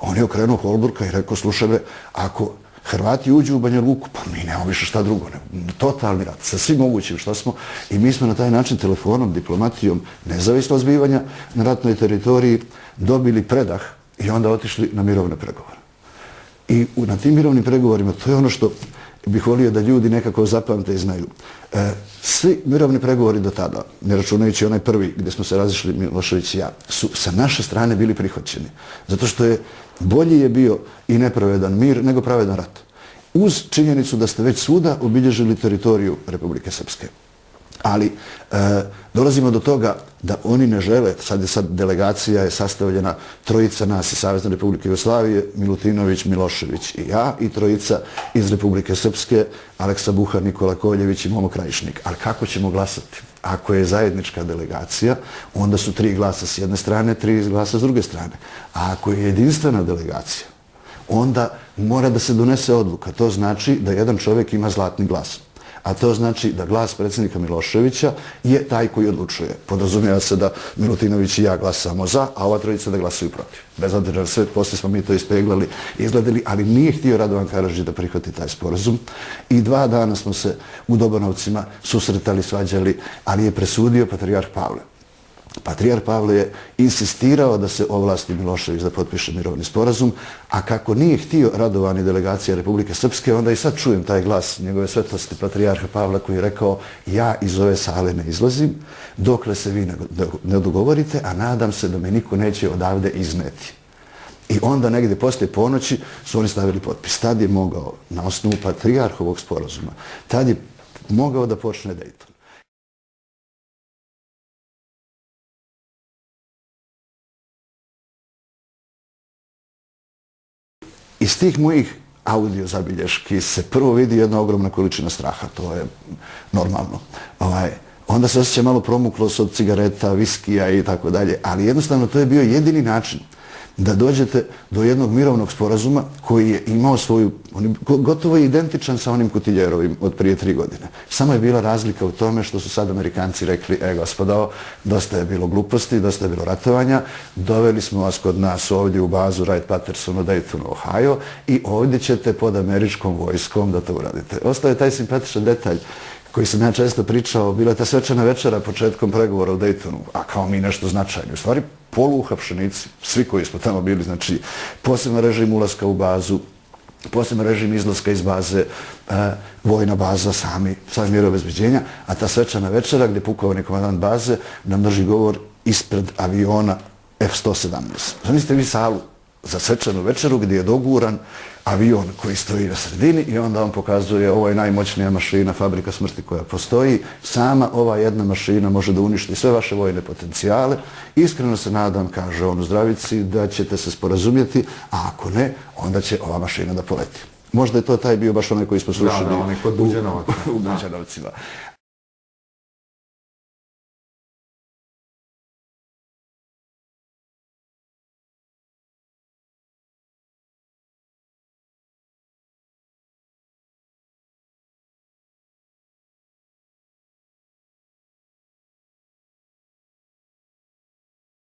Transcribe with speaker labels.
Speaker 1: On je okrenuo Holbrooka i rekao, slušaj bre, ako Hrvati uđu u Banja Luku, pa mi nemamo više šta drugo, totalni rat, sa svim mogućim šta smo, i mi smo na taj način telefonom, diplomatijom, nezavisno zbivanja na ratnoj teritoriji dobili predah i onda otišli na mirovne pregovore. I na tim mirovnim pregovorima, to je ono što bih volio da ljudi nekako zapamte i znaju. Svi mirovni pregovori do tada, ne računajući onaj prvi gdje smo se razišli Milošević i ja, su sa naše strane bili prihvaćeni. Zato što je bolji je bio i nepravedan mir nego pravedan rat. Uz činjenicu da ste već svuda obilježili teritoriju Republike Srpske. Ali dolazimo do toga da oni ne žele, sad delegacija je sastavljena trojica nas iz Savezne Republike Jugoslavije, Milutinović, Milošević i ja, i trojica iz Republike Srpske, Aleksa Buhar, Nikola Koljević i Momo Krajišnik. Ali kako ćemo glasati? Ako je zajednička delegacija, onda su 3 glasa s jedne strane, 3 glasa s druge strane. A ako je jedinstvena delegacija, onda mora da se donese odluka. To znači da jedan čovjek ima zlatni glas. A to znači da glas predsjednika Miloševića je taj koji odlučuje. Podrazumijeva se da Milutinović i ja glasamo za, a ova trojica da glasuju protiv. Bez obzira na sve, poslije smo mi to ispeglali, izgledali, ali nije htio Radovan Karadžić da prihvati taj sporazum. I 2 dana smo se u Dobanovcima susretali, svađali, ali je presudio patrijarh Pavle. Patrijarh Pavle je insistirao da se ovlasti Milošević da potpiše mirovni sporazum, a kako nije htio Radovan i delegacija Republike Srpske, onda i sad čujem taj glas njegove svetlosti patrijarha Pavla koji je rekao, ja iz ove sale ne izlazim dokle se vi ne dogovorite, a nadam se da me niko neće odavde izneti. I onda negdje poslije ponoći su oni stavili potpis. Tad je mogao, na osnovu patrijarhovog sporazuma, tad je mogao da počne Dejton. Iz tih mojih audio zabilješki se prvo vidi jedna ogromna količina straha, to je normalno. Onda se osjeća malo promuklost od cigareta, viskija i tako dalje, ali jednostavno to je bio jedini način da dođete do jednog mirovnog sporazuma koji je imao svoju, gotovo je identičan sa onim Kutiljerovim od prije 3 godine. Samo je bila razlika u tome što su sad Amerikanci rekli, gospodo, dosta je bilo gluposti, dosta je bilo ratovanja, doveli smo vas kod nas ovdje u bazu Wright-Patterson u Daytonu, Ohio, i ovdje ćete pod američkom vojskom da to uradite. Ostao je taj simpatičan detalj koji sam ja često pričao, bila je ta svečana večera početkom pregovora u Daytonu, a kao mi nešto značajno. U stvari, poluuhapšenici, svi koji smo tamo bili, znači poseban režim ulaska u bazu, poseban režim izlaska iz baze, vojna baza, sami mjere obezbeđenja, a ta svečana večera gdje pukovani komandant baze nam drži govor ispred aviona F-117. Zamislite vi salu za svečanu večeru gdje je doguran avion koji stoji na sredini i onda on pokazuje, ovo je najmoćnija mašina, fabrika smrti koja postoji. Sama ova jedna mašina može da uništi sve vaše vojne potencijale. Iskreno se nadam, kaže on u zdravici, da ćete se sporazumjeti, a ako ne, onda će ova mašina da poleti. Možda je to taj bio baš onaj koji smo slušali
Speaker 2: onaj kod Buđanovaca.
Speaker 1: U Buđanovcima.